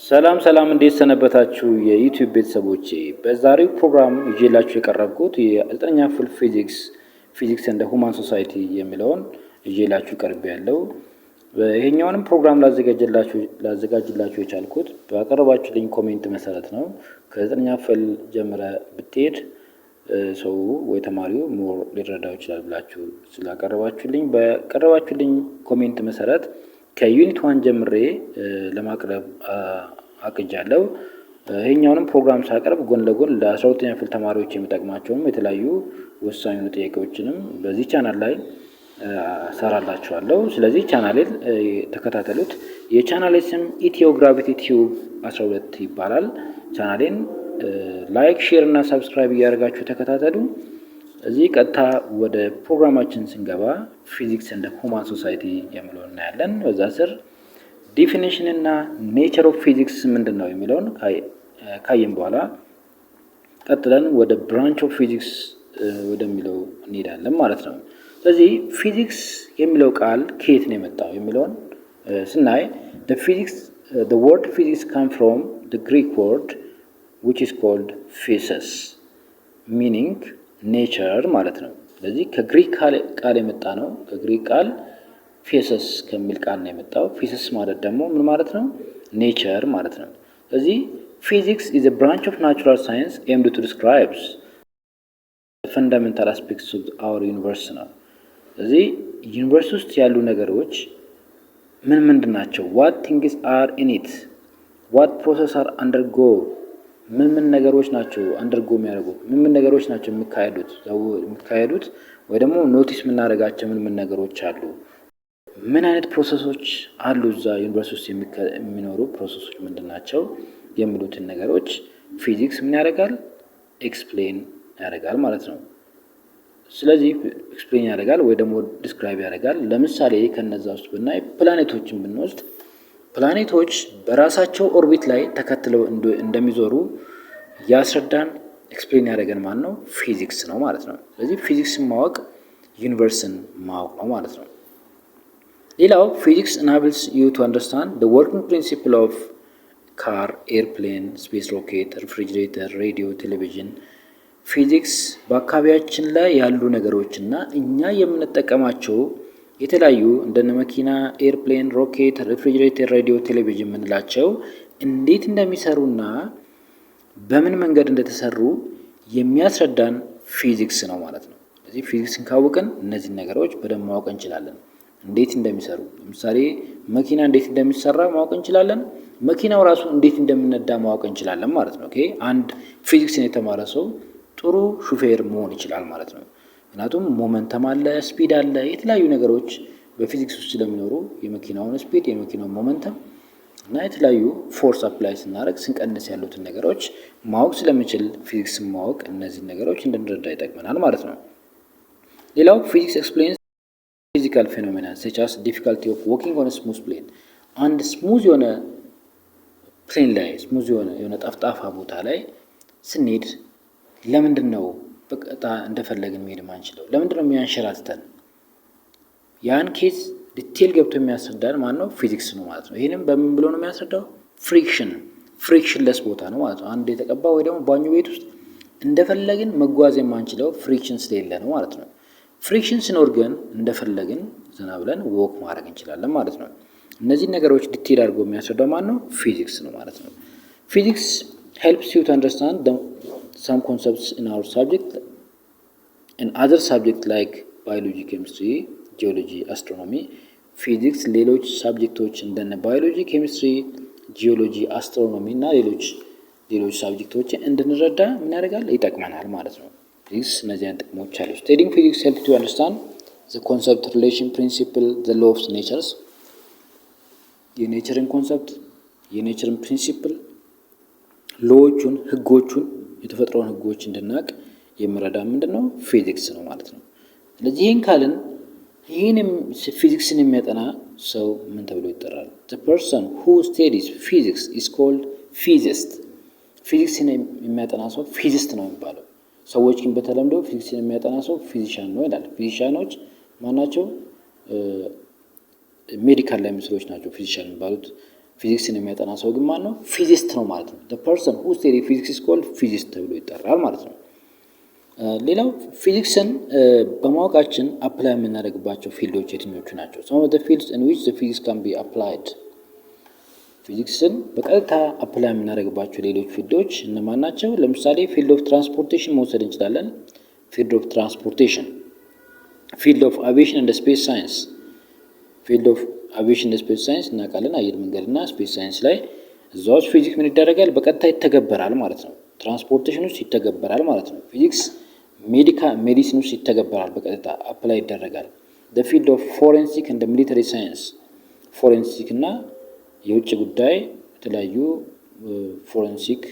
ሰላም ሰላም እንዴት ሰነበታችሁ የዩቲዩብ ቤተሰቦቼ። በዛሬው ፕሮግራም ይዤላችሁ የቀረብኩት የ9ኛ ክፍል ፊዚክስ እንደ ሁማን ሶሳይቲ የሚለውን ይዤላችሁ ቀርቤያለሁ። ይሄኛውንም ፕሮግራም ላዘጋጅላችሁ የቻልኩት ባቀረባችሁልኝ ኮሜንት መሰረት ነው። ከ9ኛ ክፍል ጀምረ ብትሄድ ሰው ወይ ተማሪው ሞር ሊረዳው ይችላል ብላችሁ ስላቀረባችሁልኝ በቀረባችሁልኝ ኮሜንት መሰረት ከዩኒት 1 ጀምሬ ለማቅረብ አቅጃለሁ። ይሄኛውንም ፕሮግራም ሳቀርብ ጎን ለጎን ለ12ኛ ክፍል ተማሪዎች የሚጠቅማቸውም የተለያዩ ወሳኝ ጥያቄዎችንም በዚህ ቻናል ላይ ሰራላችኋለሁ። ስለዚህ ቻናሌን ተከታተሉት። የቻናሌ ስም ኢትዮ ግራቪቲ ቲዩብ 12 ይባላል። ቻናሌን ላይክ፣ ሼር እና ሰብስክራይብ እያደረጋችሁ ተከታተሉ። እዚህ ቀጥታ ወደ ፕሮግራማችን ስንገባ ፊዚክስ እንደ ሁማን ሶሳይቲ የሚለውን እናያለን። በዛ ስር ዲፊኒሽን እና ኔቸር ኦፍ ፊዚክስ ምንድን ነው የሚለውን ካየን በኋላ ቀጥለን ወደ ብራንች ኦፍ ፊዚክስ ወደሚለው እንሄዳለን ማለት ነው። ስለዚህ ፊዚክስ የሚለው ቃል ከየት ነው የመጣው የሚለውን ስናይ the word physics come from the Greek word which is called physis meaning ኔቸር ማለት ነው። ስለዚህ ከግሪክ ቃል የመጣ ነው። ከግሪክ ቃል ፊሲስ ከሚል ቃል ነው የመጣው። ፊሲስ ማለት ደግሞ ምን ማለት ነው? ኔቸር ማለት ነው። ስለዚህ ፊዚክስ is a branch of natural science aimed to describe the fundamental aspects of our universe ነው። ስለዚህ ዩኒቨርስ ውስጥ ያሉ ነገሮች ምንድን ናቸው? what things are in it, what process are undergo ምን ነገሮች ናቸው አንደርጎ የሚያደርጉት? ምን ነገሮች ናቸው የሚካሄዱት ወይ ደግሞ ኖቲስ የምናደርጋቸው ምን ነገሮች አሉ? ምን አይነት ፕሮሰሶች አሉ እዛ ዩኒቨርስ ውስጥ የሚኖሩ ፕሮሰሶች ምንድን ናቸው የሚሉትን ነገሮች ፊዚክስ ምን ያደርጋል? ኤክስፕሌን ያደርጋል ማለት ነው። ስለዚህ ኤክስፕሌን ያደርጋል ወይ ደግሞ ዲስክራይብ ያደርጋል። ለምሳሌ ከነዛ ውስጥ ብናይ ፕላኔቶችን ብንወስድ ፕላኔቶች በራሳቸው ኦርቢት ላይ ተከትለው እንደሚዞሩ ያስረዳን ኤክስፕሌን ያደረገን ማን ነው? ፊዚክስ ነው ማለት ነው። ስለዚህ ፊዚክስን ማወቅ ዩኒቨርስን ማወቅ ነው ማለት ነው። ሌላው ፊዚክስ enables you to understand the working principle of car, airplane, space rocket, refrigerator, radio, television። ፊዚክስ በአካባቢያችን ላይ ያሉ ነገሮችና እኛ የምንጠቀማቸው የተለያዩ እንደነ መኪና፣ ኤርፕሌን፣ ሮኬት፣ ሬፍሪጅሬተር፣ ሬዲዮ፣ ቴሌቪዥን የምንላቸው እንዴት እንደሚሰሩና በምን መንገድ እንደተሰሩ የሚያስረዳን ፊዚክስ ነው ማለት ነው። ስለዚህ ፊዚክስን ካወቅን እነዚህን ነገሮች በደንብ ማወቅ እንችላለን። እንዴት እንደሚሰሩ ለምሳሌ መኪና እንዴት እንደሚሰራ ማወቅ እንችላለን። መኪናው ራሱ እንዴት እንደሚነዳ ማወቅ እንችላለን ማለት ነው። ኦኬ አንድ ፊዚክስን የተማረ ሰው ጥሩ ሹፌር መሆን ይችላል ማለት ነው። ምክንያቱም ሞመንተም አለ፣ ስፒድ አለ፣ የተለያዩ ነገሮች በፊዚክስ ውስጥ ስለሚኖሩ የመኪናውን ስፒድ፣ የመኪናውን ሞመንተም እና የተለያዩ ፎርስ አፕላይ ስናደርግ ስንቀንስ ያሉትን ነገሮች ማወቅ ስለምችል ፊዚክስን ማወቅ እነዚህን ነገሮች እንድንረዳ ይጠቅመናል ማለት ነው። ሌላው ፊዚክስ ኤክስፕሌንስ ፊዚካል ፌኖሜና ሰች አስ ዲፊካልቲ ኦፍ ዎኪንግ ኦን ስሙዝ ፕሌን። አንድ ስሙዝ የሆነ ፕሌን ላይ ስሙዝ የሆነ ጠፍጣፋ ቦታ ላይ ስንሄድ ለምንድን ነው በቀጥታ እንደፈለግን መሄድ ማንችለው? ለምንድን ነው የሚያንሸራትተን? ያን ኬዝ ዲቴል ገብቶ የሚያስረዳን ማን ነው? ፊዚክስ ነው ማለት ነው። ይህንም በምን ብሎ ነው የሚያስረዳው? ፍሪክሽንለስ ቦታ ነው ማለት ነው። አንድ የተቀባ ወይ ደግሞ ባኞ ቤት ውስጥ እንደፈለግን መጓዝ የማንችለው ፍሪክሽን ስለሌለ ነው ማለት ነው። ፍሪክሽን ሲኖር ግን እንደፈለግን ዘና ብለን ወክ ማድረግ እንችላለን ማለት ነው። እነዚህ ነገሮች ዲቴል አድርጎ የሚያስረዳው ማን ነው? ፊዚክስ ነው ማለት ነው። ፊዚክስ helps you to understand some concepts in our subject and other subjects like biology, chemistry, geology, astronomy። ፊዚክስ ሌሎች ሳብጀክቶች እንደነ ባዮሎጂ፣ ኬሚስትሪ፣ ጂኦሎጂ፣ አስትሮኖሚ እና ሌሎች ሳብጀክቶችን እንድንረዳ ምን ያደርጋል? ይጠቅመናል ማለት ነው። ፊዚክስ እነዚህ አይነት ጥቅሞች አሉ። studying physics helps you understand the concept, relation, principle, the law of natures። የኔቸርን ኮንሰፕት የኔቸርን ፕሪንሲፕል ሎዎቹን ህጎቹን የተፈጥሮን ህጎች እንድናቅ የሚረዳ ምንድነው? ፊዚክስ ነው ማለት ነው። ስለዚህ ይህን ካልን ይህን ፊዚክስን የሚያጠና ሰው ምን ተብሎ ይጠራል? the person who studies physics is called physicist። ፊዚክስን የሚያጠና ሰው ፊዚስት ነው የሚባለው። ሰዎች ግን በተለምዶ ፊዚክስን የሚያጠና ሰው ፊዚሻን ነው ይላል። ፊዚሻኖች ማናቸው? ሜዲካል ላይ ምስሎች ናቸው ፊዚሻን የሚባሉት። ፊዚክስን የሚያጠና ሰው ግን ማን ነው? ፊዚስት ነው ማለት ነው። the person who study physics is called physicist ተብሎ ይጠራል ማለት ነው። ሌላው ፊዚክስን በማወቃችን አፕላይ የምናደርግባቸው ፊልዶች የትኞቹ ናቸው? some of the fields in which the physics can be applied ፊዚክስን በቀጥታ አፕላይ የምናደርግባቸው ሌሎች ፊልዶች እነማን ናቸው? ለምሳሌ ፊልድ ኦፍ ትራንስፖርቴሽን መውሰድ እንችላለን። ፊልድ ኦፍ ትራንስፖርቴሽን፣ ፊልድ ኦፍ አቪዬሽን እንደ ስፔስ ሳይንስ። ፊልድ ኦፍ አቪዬሽን እንደ ስፔስ ሳይንስ እናውቃለን። አየር መንገድና ስፔስ ሳይንስ ላይ እዛ ውስጥ ፊዚክስ ምን ይደረጋል? በቀጥታ ይተገበራል ማለት ነው። ትራንስፖርቴሽን ውስጥ ይተገበራል ማለት ነው። ፊዚክስ ሜዲሲን ውስጥ ይተገበራል፣ በቀጥታ አፕላይ ይደረጋል። ፊልድ ኦፍ ፎሬንሲክ እንደ ሚሊተሪ ሳይንስ፣ ፎሬንሲክ እና የውጭ ጉዳይ የተለያዩ ፎሬንሲክ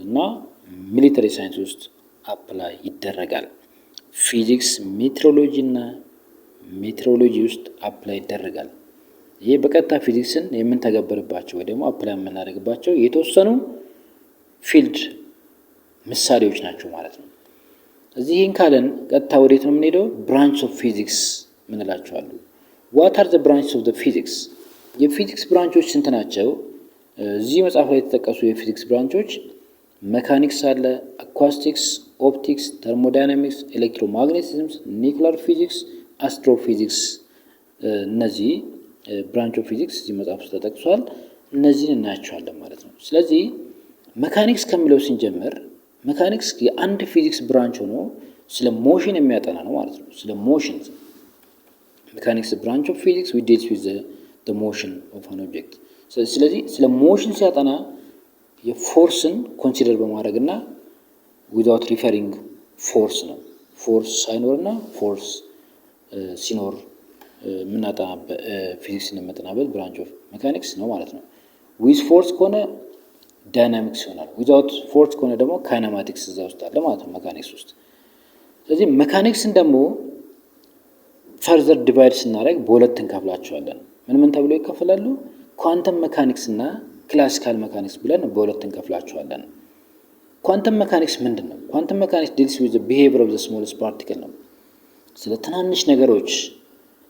እና ሚሊተሪ ሳይንስ ውስጥ አፕላይ ይደረጋል። ፊዚክስ ሜትሮሎጂ እና ሜትሮሎጂ ውስጥ አፕላይ ይደረጋል። ይህ በቀጥታ ፊዚክስን የምንተገበርባቸው ወይ ደግሞ አፕላይ የምናደርግባቸው የተወሰኑ ፊልድ ምሳሌዎች ናቸው ማለት ነው። እዚህን ካለን ቀጥታ ወዴት ነው የምንሄደው? ብራንች ኦፍ ፊዚክስ ምንላቸዋሉ። ዋት አር ዘ ብራንችስ ኦፍ ዘ ፊዚክስ? የፊዚክስ ብራንቾች ስንት ናቸው? እዚህ መጽሐፍ ላይ የተጠቀሱ የፊዚክስ ብራንቾች መካኒክስ አለ፣ አኳስቲክስ፣ ኦፕቲክስ፣ ተርሞዳይናሚክስ፣ ኤሌክትሮማግኔቲዝምስ፣ ኒውክሊር ፊዚክስ፣ አስትሮፊዚክስ። እነዚህ ብራንች ኦፍ ፊዚክስ እዚህ መጽሐፍ ውስጥ ተጠቅሷል። እነዚህን እናያቸዋለን ማለት ነው። ስለዚህ መካኒክስ ከሚለው ስንጀምር መካኒክስ የአንድ ፊዚክስ ብራንች ሆኖ ስለ ሞሽን የሚያጠና ነው ማለት ነው። ስለ ሞሽን መካኒክስ ብራንች ኦፍ ፊዚክስ ዊ ዲልስ ዊዝ the motion of an object። ስለዚህ ስለ ሞሽን ሲያጠና የፎርስን ኮንሲደር በማድረግና ዊዛውት ሪፈሪንግ ፎርስ ነው። ፎርስ ሳይኖርና ፎርስ ሲኖር የምናጠናበት ፊዚክስን የምናጠናበት ብራንች ኦፍ ሜካኒክስ ነው ማለት ነው። ዊዝ ፎርስ ከሆነ ዳይናሚክስ ይሆናል። ዊዛውት ፎርስ ከሆነ ደግሞ ካይናማቲክስ እዛ ውስጥ አለ ማለት ነው ሜካኒክስ ውስጥ። ስለዚህ ሜካኒክስን ደግሞ ፈርዘር ዲቫይድ ስናደርግ በሁለት እንከፍላቸዋለን። ምን ተብሎ ይከፈላሉ? ኳንተም ሜካኒክስ እና ክላሲካል ሜካኒክስ ብለን በሁለት እንከፍላቸዋለን። ኳንተም ሜካኒክስ ምንድን ነው? ኳንተም ሜካኒክስ ዲልስ ዊዝ ዘ ቢሄቪየር ኦፍ ዘ ስሞለስት ፓርቲክል ነው። ስለ ትናንሽ ነገሮች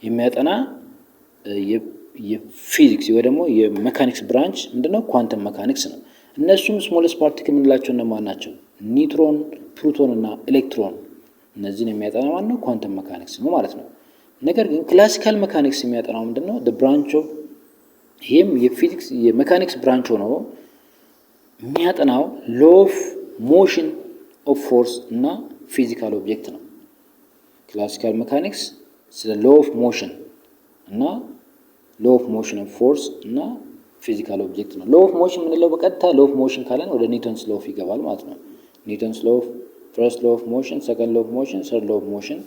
የሚያጠና የፊዚክስ ወይ ደግሞ የሜካኒክስ ብራንች ምንድነው? ኳንተም ሜካኒክስ ነው። እነሱም ስሞለስት ፓርቲክል የምንላቸው እነማን ናቸው? ኒውትሮን፣ ፕሮቶን እና ኤሌክትሮን። እነዚህን የሚያጠና ማን ነው? ኳንተም ሜካኒክስ ነው ማለት ነው። ነገር ግን ክላሲካል ሜካኒክስ የሚያጠናው ምንድነው? ብራንች ኦፍ ይህም የፊዚክስ የሜካኒክስ ብራንች ሆኖ የሚያጠናው ሎ ኦፍ ሞሽን ኦፍ ፎርስ እና ፊዚካል ኦብጀክት ነው። ክላሲካል ሜካኒክስ ስለ ሎ ኦፍ ሞሽን እና ሎ ኦፍ ሞሽን ኦፍ ፎርስ እና ፊዚካል ኦብጀክት ነው። ሎ ኦፍ ሞሽን የምንለው በቀጥታ ሎ ኦፍ ሞሽን ካለን ወደ ኒውተንስ ሎ ኦፍ ይገባል ማለት ነው። ኒውተንስ ሎ ኦፍ ፈርስት ሎ ኦፍ ሞሽን፣ ሰከንድ ሎ ኦፍ ሞሽን፣ ሰርድ ሎ ኦፍ ሞሽን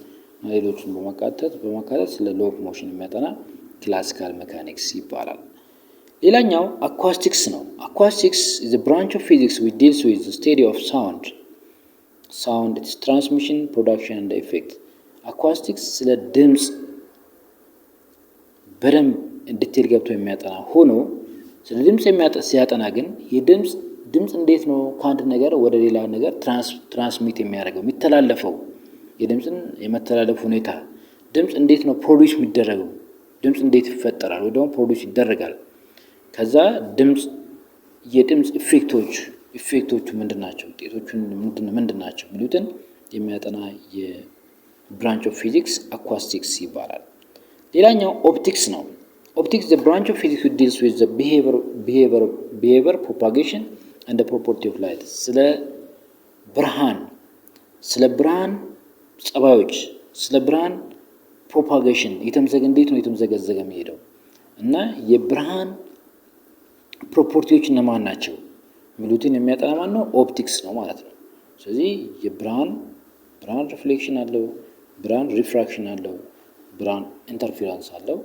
ሌሎችን በማካተት ስለ ሎ ኦፍ ሞሽን የሚያጠና ክላሲካል ሜካኒክስ ይባላል። ሌላኛው አኳስቲክስ ነው። አኳስቲክስ is a branch of physics which deals with the study of sound, its transmission, production and effect። አኳስቲክስ ስለ ድምፅ በደንብ ዲቴል ገብቶ የሚያጠና ሆኖ ስለ ድምፅ ሲያጠና ግን ድምፅ እንዴት ነው ከአንድ ነገር ወደ ሌላ ነገር ትራንስሚት የሚያደርገው የሚተላለፈው፣ የድምፅን የመተላለፍ ሁኔታ፣ ድምፅ እንዴት ነው ፕሮዲውስ የሚደረገው፣ ድምፅ እንዴት ይፈጠራል ወይ ደግሞ ፕሮዲውስ ይደረጋል፣ ከዛ የድምፅ ኢፌክቶቹ ምንድን ናቸው፣ ውጤቶቹ ምንድን ናቸው የሚሉትን የሚያጠና የብራንች ኦፍ ፊዚክስ አኳስቲክስ ይባላል። ሌላኛው ኦፕቲክስ ነው። ኦፕቲክስ the branch of physics which deals with the behavior propagation and the property of light። ስለ ብርሃን ጸባዮች፣ ስለ ብርሃን ፕሮፓጌሽን እንዴት ነው የተምዘገዘገ የሚሄደው እና የብርሃን ፕሮፐርቲዎች እነማን ናቸው የሚሉትን የሚያጠና ማን ነው? ኦፕቲክስ ነው ማለት ነው። ስለዚህ የብርሃን ሪፍሌክሽን አለው፣ ብርሃን ሪፍራክሽን አለው፣ ብርሃን ኢንተርፌረንስ አለው፣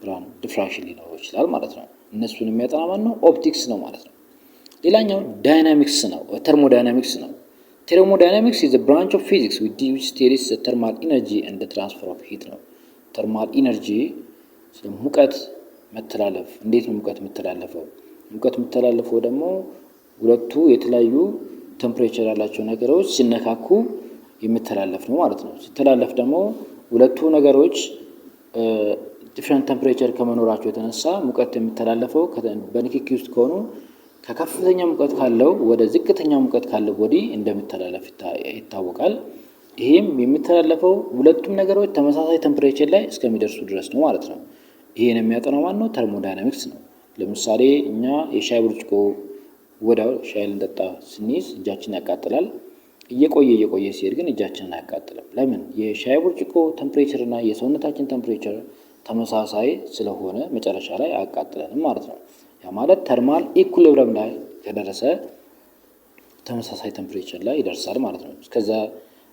ብርሃን ዲፍራክሽን ሊኖረው ይችላል ማለት ነው። እነሱን የሚያጠና ማን ነው? ኦፕቲክስ ነው ማለት ነው። ሌላኛው ዳይናሚክስ ነው፣ ተርሞዳይናሚክስ ነው። Thermodynamics is a branch of physics which studies the thermal energy and the transfer of heat ነው። ተርማል ኢነርጂ ስለ ሙቀት መተላለፍ፣ እንዴት ነው ሙቀት የሚተላለፈው? ሙቀት የሚተላለፈው ደግሞ ሁለቱ የተለያዩ ቴምፕሬቸር ያላቸው ነገሮች ሲነካኩ የሚተላለፍ ነው ማለት ነው። ሲተላለፍ ደግሞ ሁለቱ ነገሮች ዲፍረንት ቴምፕሬቸር ከመኖራቸው የተነሳ ሙቀት የሚተላለፈው በንክኪ ውስጥ ከሆኑ ከከፍተኛ ሙቀት ካለው ወደ ዝቅተኛ ሙቀት ካለው ቦዲ እንደሚተላለፍ ይታወቃል። ይህም የሚተላለፈው ሁለቱም ነገሮች ተመሳሳይ ቴምፕሬቸር ላይ እስከሚደርሱ ድረስ ነው ማለት ነው። ይሄን የሚያጠናው ማን ነው? ተርሞዳይናሚክስ ነው። ለምሳሌ እኛ የሻይ ብርጭቆ ወዳው ሻይ ልንጠጣ ስንይዝ እጃችን ያቃጥላል። እየቆየ ሲሄድ ግን እጃችንን አያቃጥልም። ለምን? የሻይ ብርጭቆ ቴምፕሬቸር እና የሰውነታችን ቴምፕሬቸር ተመሳሳይ ስለሆነ መጨረሻ ላይ አያቃጥለንም ማለት ነው። ያ ማለት ተርማል ኢኩሊብረም ላይ ከደረሰ ተመሳሳይ ቴምፕሬቸር ላይ ይደርሳል ማለት ነው። እስከዛ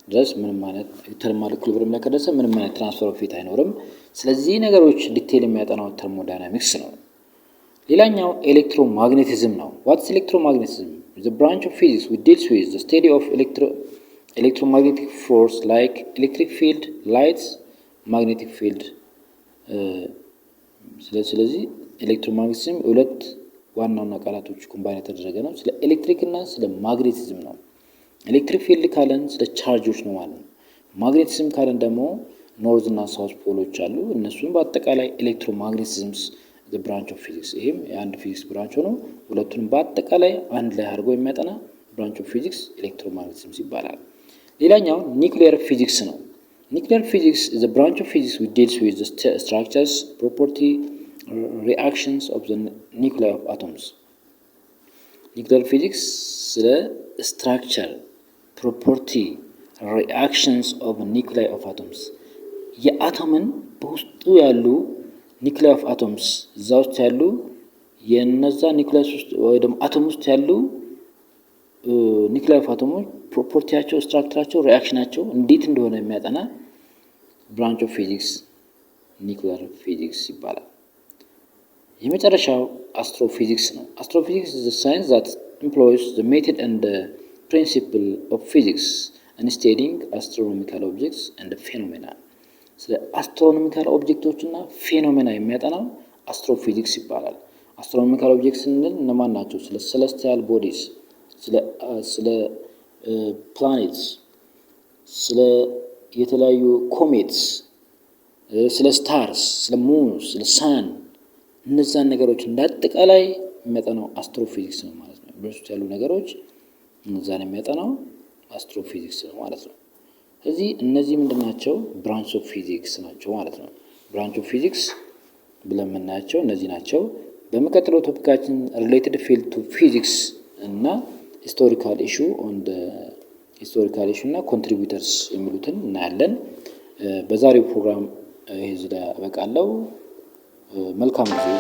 ድረስ ምንም አይነት ተርማል ኢኩሊብረም ላይ ከደረሰ ምንም አይነት ትራንስፈር ኦፍ ሂት አይኖርም። ስለዚህ ነገሮች ዲቴል የሚያጠናው ተርሞዳይናሚክስ ነው። ሌላኛው ኤሌክትሮማግኔቲዝም ነው። ዋትስ ኤሌክትሮማግኔቲዝም? The branch of physics which deals with the study of electromagnetic force like electric field, light, magnetic field። ስለዚህ ኤሌክትሮማግኔቲዝም ሁለት ዋና ቃላቶች ኮምባይን የተደረገ ነው። ስለ ኤሌክትሪክ እና ስለ ማግኔቲዝም ነው። ኤሌክትሪክ ፊልድ ካለን ስለ ቻርጆች ነው ማለት ነው። ማግኔቲዝም ካለን ደግሞ ኖርዝ እና ሳውዝ ፖሎች አሉ። እነሱም በአጠቃላይ ኤሌክትሮማግኔቲዝምስ the branch of physics። ይሄም የአንድ ፊዚክስ ብራንች ሆኖ ሁለቱንም በአጠቃላይ አንድ ላይ አድርጎ የሚያጠና ብራንች ኦፍ ፊዚክስ ኤሌክትሮማግኔቲዝምስ ይባላል። ሌላኛው ኒውክሊየር ፊዚክስ ነው። ኒውክሊየር ፊዚክስ is a branch of physics which deals with the structures, property, reactions of the nuclei of atoms። ኒውክሊየር ፊዚክስ ስለ structure, property, reactions of nuclei of atoms የአቶምን በውስጡ ያሉ ኒውክሊየስ ኦፍ አቶምስ እዛ ውስጥ ያሉ የነዛ ኒውክሊየስ ውስጥ ወይ ደግሞ አቶም ውስጥ ያሉ ኒውክሊየስ ኦፍ አቶሞች ፕሮፐርቲያቸው፣ ስትራክቸራቸው፣ ሪአክሽናቸው እንዴት እንደሆነ የሚያጠና ብራንች ኦፍ ፊዚክስ ኒውክሊየር ፊዚክስ ይባላል። የመጨረሻው አስትሮፊዚክስ ነው። አስትሮፊዚክስ is the science that employs the method and the principle of physics in studying astronomical objects and phenomena። ስለ አስትሮኖሚካል ኦብጀክቶች እና ፌኖሜና የሚያጠናው አስትሮፊዚክስ ይባላል። አስትሮኖሚካል ኦብጀክትስ ስንል እነማን ናቸው? ስለ ሴለስቲያል ቦዲስ፣ ስለ ፕላኔትስ፣ ስለ የተለያዩ ኮሜትስ፣ ስለ ስታርስ፣ ስለ ሙንስ፣ ስለ ሳን፣ እነዛን ነገሮች እንዳጠቃላይ የሚያጠናው አስትሮፊዚክስ ነው ማለት ነው። በውስጡ ያሉ ነገሮች እነዛን የሚያጠናው አስትሮፊዚክስ ነው ማለት ነው። ስለዚህ እነዚህ ምንድናቸው? ብራንች ኦፍ ፊዚክስ ናቸው ማለት ነው። ብራንች ኦፍ ፊዚክስ ብለን የምናያቸው እነዚህ ናቸው። በሚቀጥለው ቶፒካችን ሪሌትድ ፊልድ ቱ ፊዚክስ እና ሂስቶሪካል ኢሹ እና ኮንትሪቢዩተርስ የሚሉትን እናያለን። በዛሬው ፕሮግራም ይሄ እዚህ ላይ አበቃለሁ። መልካም ጊዜ።